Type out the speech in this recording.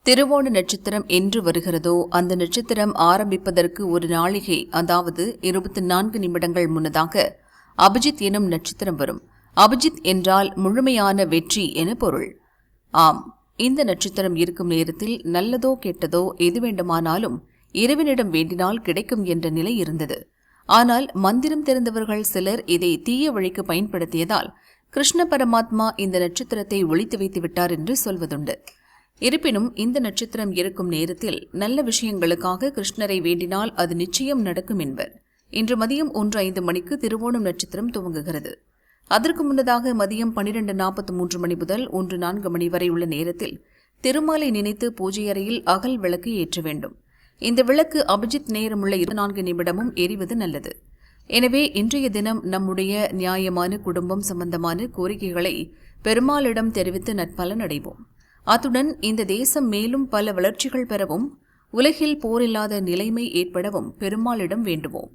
திருவோண நட்சத்திரம் என்று வருகிறதோ அந்த நட்சத்திரம் ஆரம்பிப்பதற்கு ஒரு நாளிகை, அதாவது 24 நிமிடங்கள் முன்னதாக அபிஜித் எனும் நட்சத்திரம் வரும். அபிஜித் என்றால் முழுமையான வெற்றி என பொருள். ஆம், இந்த நட்சத்திரம் இருக்கும் நேரத்தில் நல்லதோ கெட்டதோ எது வேண்டுமானாலும் இறைவனிடம் வேண்டினால் கிடைக்கும் என்ற நிலை இருந்தது. ஆனால் மந்திரம் தெரிந்தவர்கள் சிலர் இதை தீய வழிக்கு பயன்படுத்தியதால் கிருஷ்ண பரமாத்மா இந்த நட்சத்திரத்தை ஒழித்து வைத்து விட்டார் என்று சொல்வதுண்டு. இருப்பினும் இந்த நட்சத்திரம் இருக்கும் நேரத்தில் நல்ல விஷயங்களுக்காக கிருஷ்ணரை வேண்டினால் அது நிச்சயம் நடக்கும் என்பர். இன்று மதியம் 1:05 மணிக்கு திருவோணம் நட்சத்திரம் துவங்குகிறது. அதற்கு முன்னதாக மதியம் 12:43 மணி முதல் 1:04 மணி வரை உள்ள நேரத்தில் திருமாலை நினைத்து பூஜை அறையில் அகல் விளக்கு ஏற்ற வேண்டும். இந்த விளக்கு அபிஜித் நேரமுள்ள 24 நிமிடமும் எரிவது நல்லது. எனவே இன்றைய தினம் நம்முடைய நியாயமான குடும்பம் சம்பந்தமான கோரிக்கைகளை பெருமாளிடம் தெரிவித்து நற்பலன் அடைவோம். அத்துடன் இந்த தேசம் மேலும் பல வளர்ச்சிகள் பெறவும் உலகில் போரில்லாத நிலைமை ஏற்படவும் பெருமாளிடம் வேண்டுவோம்.